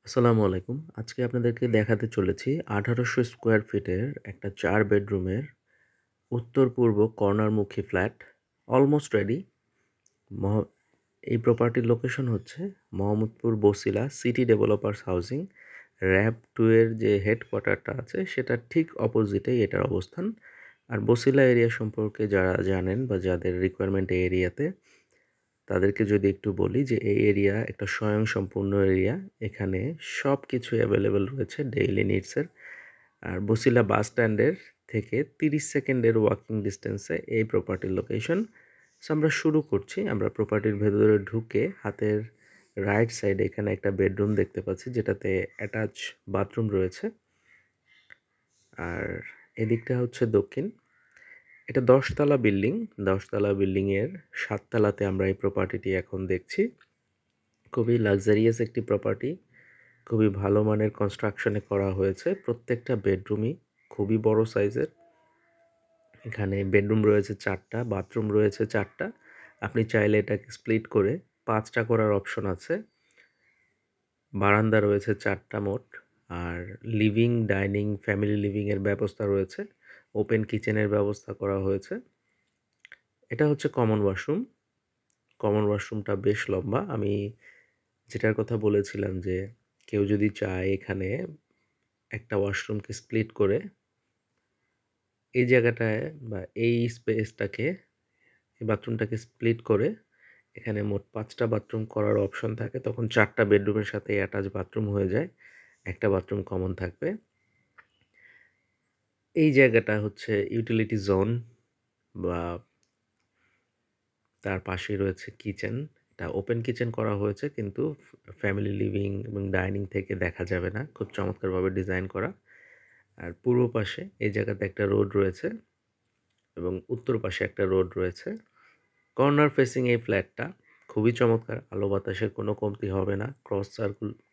আসসালামু আলাইকুম। আজকে আপনাদেরকে দেখাতে চলেছি ১৮০০ স্কোয়ার ফিটের একটা ৪ বেডরুমের উত্তর-পূর্ব কর্নারমুখী ফ্ল্যাট। Almost ready. মহ এই প্রপার্টির লোকেশন হচ্ছে Mohammadpur Bosila city developers housing. RAB 2 এর যে হেডকোয়ার্টারটা আছে সেটার ঠিক অপোজিটেই এটার অবস্থান। আর বছিলা এরিয়া সম্পর্কে যারা জানেন বা যাদের রিকোয়ারমেন্ট এই এরিয়াতে, তাদেরকে যদি একটু বলি যে এই এরিয়া একটা স্বয়ংসম্পূর্ণ এরিয়া। এখানে সব কিছু অ্যাভেলেবল রয়েছে ডেইলি নিডসের। আর বছিলা বাস স্ট্যান্ডের থেকে 30 সেকেন্ডের ওয়াকিং ডিস্টেন্সে এই প্রপার্টির লোকেশন। সো আমরা শুরু করছি। আমরা প্রপার্টির ভেতরে ঢুকে হাতের রাইট সাইডে এখানে একটা বেডরুম দেখতে পাচ্ছি যেটাতে অ্যাটাচ বাথরুম রয়েছে। আর এদিকটা হচ্ছে দক্ষিণ। এটা ১০ তলা বিল্ডিং। ১০ তলা বিল্ডিংয়ের ৭ তলাতে আমরা এই প্রপার্টিটি এখন দেখছি। খুবই লাক্সারিয়াস একটি প্রপার্টি। খুবই ভালো মানের কনস্ট্রাকশনে করা হয়েছে। প্রত্যেকটা বেডরুমই খুবই বড় সাইজের। এখানে বেডরুম রয়েছে ৪টা, বাথরুম রয়েছে ৪টা। আপনি চাইলে এটাকে স্প্লিট করে ৫টা করার অপশন আছে। বারান্দা রয়েছে ৪টা মোট। আর লিভিং, ডাইনিং, ফ্যামিলি লিভিংয়ের ব্যবস্থা রয়েছে। ওপেন কিচেনের ব্যবস্থা করা হয়েছে। এটা হচ্ছে কমন ওয়াশরুম। কমন ওয়াশরুমটা বেশ লম্বা। আমি যেটার কথা বলেছিলাম যে কেউ যদি চায় এখানে একটা ওয়াশরুমকে স্প্লিট করে এই জায়গাটায় বা এই স্পেসটাকে, এই বাথরুমটাকে স্প্লিট করে এখানে মোট ৫টা বাথরুম করার অপশন থাকে। তখন ৪টা বেডরুমের সাথে অ্যাটাচ বাথরুম হয়ে যায়। একটা বাথরুম কমন থাকবে। এই জায়গাটা হচ্ছে ইউটিলিটি জোন বা তার পাশেই রয়েছে কিচেন। এটা ওপেন কিচেন করা হয়েছে কিন্তু ফ্যামিলি লিভিং এবং ডাইনিং থেকে দেখা যাবে না। খুব চমৎকারভাবে ডিজাইন করা। আর পূর্ব পাশে এই জায়গাতে একটা রোড রয়েছে এবং উত্তর পাশে একটা রোড রয়েছে। কর্নার ফেসিং এই ফ্ল্যাটটা খুবই চমৎকার। আলো বাতাসের কোনো কমতি হবে না।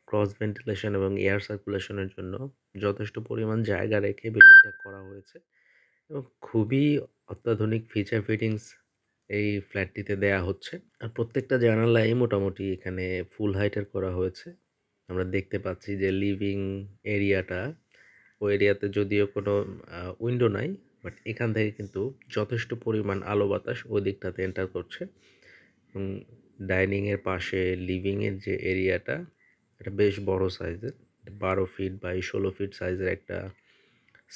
ক্রস ভেন্টিলেশন এবং এয়ার সার্কুলেশনের জন্য যথেষ্ট পরিমাণ জায়গা রেখে বিল্ডিংটা করা হয়েছে এবং খুবই অত্যাধুনিক ফিচার ফিটিংস এই ফ্ল্যাটটিতে দেয়া হচ্ছে। আর প্রত্যেকটা জানালাই মোটামুটি এখানে ফুল হাইটের করা হয়েছে। আমরা দেখতে পাচ্ছি যে লিভিং এরিয়াটা, ওই এরিয়াতে যদিও কোনো উইন্ডো নাই, বাট এখান থেকে কিন্তু যথেষ্ট পরিমাণ আলো বাতাস ওই দিকটাতে এন্টার করছে। এবং ডাইনিংয়ের পাশে লিভিংয়ের যে এরিয়াটা, এটা বেশ বড় সাইজের। ১২ ফিট বাই ১৬ ফিট সাইজের একটা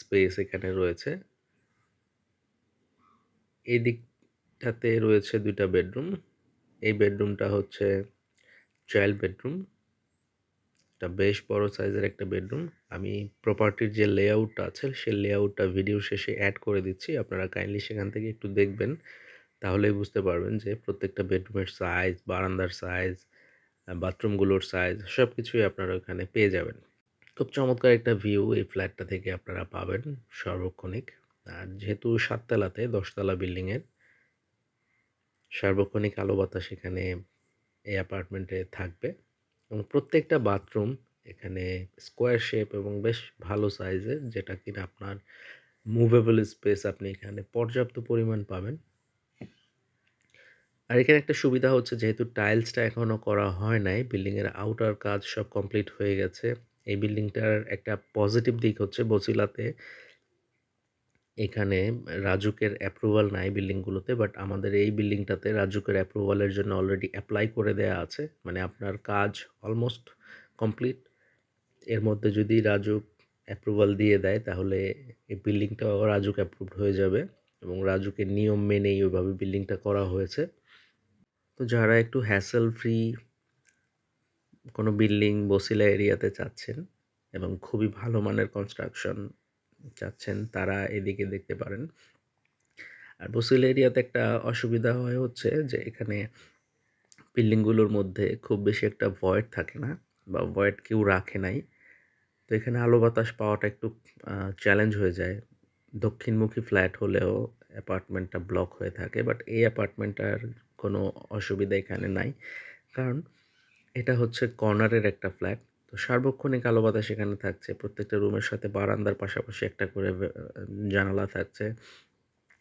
স্পেস এখানে রয়েছে। এই দিকটাতে রয়েছে ২টা বেডরুম। এই বেডরুমটা হচ্ছে চাইল্ড বেডরুম। এটা বেশ বড় সাইজের একটা বেডরুম। আমি প্রপার্টির যে লেআউটটা আছে সেই লেআউটটা ভিডিও শেষে অ্যাড করে দিচ্ছি। আপনারা কাইন্ডলি সেখান থেকে একটু দেখবেন। তাহলেই বুঝতে পারবেন যে প্রত্যেকটা বেডরুমের সাইজ, বারান্দার সাইজ, বাথরুমগুলোর সাইজ সবকিছুই আপনারা ওখানে পেয়ে যাবেন। খুব চমৎকার একটা ভিউ এই ফ্ল্যাটটা থেকে আপনারা পাবেন সার্বক্ষণিক। আর যেহেতু ৭ তলাতে ১০ তলা বিল্ডিংয়ের, সার্বক্ষণিক আলো বাতাস এখানে এই অ্যাপার্টমেন্টে থাকবে এবং প্রত্যেকটা বাথরুম এখানে স্কোয়ার শেপ এবং বেশ ভালো সাইজের, যেটা কিনা আপনার মুভেবল স্পেস আপনি এখানে পর্যাপ্ত পরিমাণ পাবেন। আর এখানে একটা সুবিধা হচ্ছে যেহেতু টাইলসটা এখনও করা হয় নাই, বিল্ডিংয়ের আউটার কাজ সব কমপ্লিট হয়ে গেছে। এই বিল্ডিংটার একটা পজিটিভ দিক হচ্ছে বছিলাতে এখানে রাজুকের অ্যাপ্রুভাল নাই বিল্ডিংগুলোতে, বাট আমাদের এই বিল্ডিংটাতে রাজুকের অ্যাপ্রুভালের জন্য অলরেডি অ্যাপ্লাই করে দেয়া আছে। মানে আপনার কাজ অলমোস্ট কমপ্লিট। এর মধ্যে যদি রাজুক অ্যাপ্রুভাল দিয়ে দেয় তাহলে এই বিল্ডিংটাও রাজুক অ্যাপ্রুভড হয়ে যাবে এবং রাজুকের নিয়ম মেনেই ওইভাবে বিল্ডিংটা করা হয়েছে। তো যারা একটু হ্যাসেল ফ্রি কোনো বিল্ডিং বছিলা এরিয়াতে চাচ্ছেন এবং খুবই ভালো মানের কনস্ট্রাকশন চাচ্ছেন, তারা এদিকে দেখতে পারেন। আর বছিলা এরিয়াতে একটা অসুবিধা হচ্ছে যে এখানে বিল্ডিংগুলোর মধ্যে খুব বেশি একটা ভয়েড থাকে না বা ভয়েড কেউ রাখে নাই। তো এখানে আলো বাতাস পাওয়াটা একটু চ্যালেঞ্জ হয়ে যায়। দক্ষিণমুখী ফ্ল্যাট হলেও অ্যাপার্টমেন্টটা ব্লক হয়ে থাকে, বাট এই অ্যাপার্টমেন্টটার কোনো অসুবিধা এখানে নাই। কারণ এটা হচ্ছে কর্নারের একটা ফ্ল্যাট। তো সার্বক্ষণিক আলো বাতাস এখানে থাকছে। প্রত্যেকটা রুমের সাথে বারান্দার পাশাপাশি একটা করে জানালা থাকছে,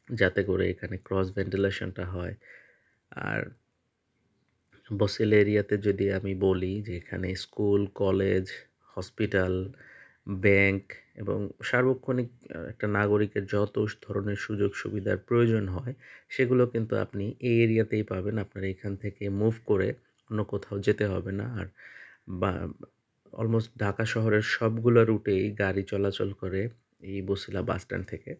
যাতে করে এখানে ক্রস ভেন্টিলেশনটা হয়। আর বসেল এরিয়াতে যদি আমি বলি যে এখানে স্কুল, কলেজ, হসপিটাল, ব্যাংক এবং সার্বক্ষণিক একটা নাগরিকের যত ধরনের সুযোগ সুবিধার প্রয়োজন হয় সেগুলো কিন্তু আপনি এই এরিয়াতেই পাবেন। আপনার এখান থেকে মুভ করে অন্য কোথাও যেতে হবে না। আর বা অলমোস্ট ঢাকা শহরের সবগুলো রুটেই গাড়ি চলাচল করে এই বছিলা বাস স্ট্যান্ড থেকে।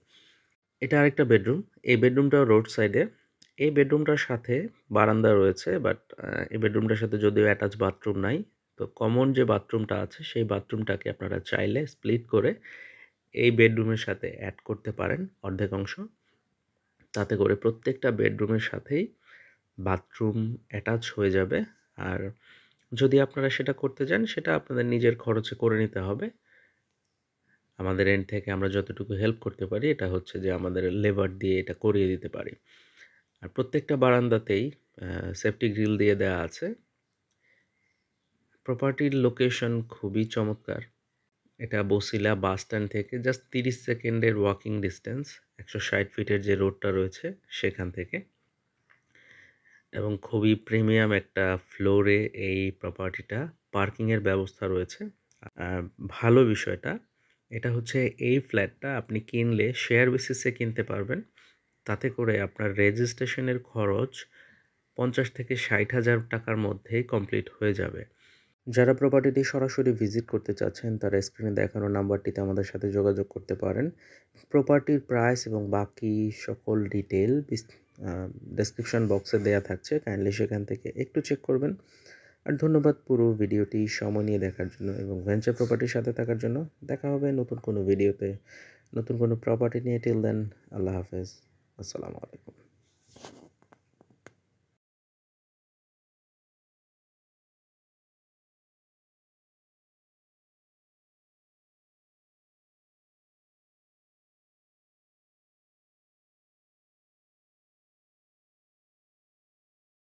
এটা আরেকটা বেডরুম। এই বেডরুমটাও রোড সাইডে। এই বেডরুমটার সাথে বারান্দা রয়েছে, বাট এই বেডরুমটার সাথে যদিও অ্যাটাচ বাথরুম নাই। তো কমন যে বাথরুমটা আছে সেই বাথরুমটাকে আপনারা চাইলে স্প্লিট করে এই বেডরুমের সাথে অ্যাড করতে পারেন অর্ধেক অংশ। তাতে করে প্রত্যেকটা বেডরুমের সাথেই বাথরুম অ্যাটাচ হয়ে যাবে। আর যদি আপনারা সেটা করতে চান সেটা আপনাদের নিজের খরচে করে নিতে হবে। আমাদের এন্ড থেকে আমরা যতটুকু হেল্প করতে পারি এটা হচ্ছে যে আমাদের লেবার দিয়ে এটা করিয়ে দিতে পারি। আর প্রত্যেকটা বারান্দাতেই সেফটি গ্রিল দিয়ে দেওয়া আছে। প্রপার্টির লোকেশন খুবই চমৎকার। এটা বছিলা বাস স্ট্যান্ড থেকে জাস্ট 30 সেকেন্ডের ওয়াকিং ডিস্টেন্স, 160 ফিটের যে রোডটা রয়েছে সেখান থেকে। এবং খুবই প্রিমিয়াম একটা ফ্লোরে এই প্রপার্টিটা, পার্কিংয়ের ব্যবস্থা রয়েছে। আর ভালো বিষয়টা এটা হচ্ছে এই ফ্ল্যাটটা আপনি কিনলে শেয়ার বেসিসে কিনতে পারবেন। তাতে করে আপনার রেজিস্ট্রেশনের খরচ 50 থেকে 60,000 টাকার মধ্যেই কমপ্লিট হয়ে যাবে। যারা প্রপার্টিটি সরাসরি ভিজিট করতে চাচ্ছেন তারা স্ক্রিনে দেখানো নাম্বারটিতে আমাদের সাথে যোগাযোগ করতে পারেন। প্রপার্টির প্রাইস এবং বাকি সকল ডিটেল ডেসক্রিপশন বক্সে দেয়া থাকছে, কাইন্ডলি সেখান থেকে একটু চেক করবেন। আর ধন্যবাদ পুরো ভিডিওটি সময় নিয়ে দেখার জন্য এবং ভেঞ্চার প্রপার্টির সাথে থাকার জন্য। দেখা হবে নতুন কোনো ভিডিওতে নতুন কোনো প্রপার্টি নিয়ে। টিল দেন, আল্লাহ হাফেজ, আসসালামু আলাইকুম।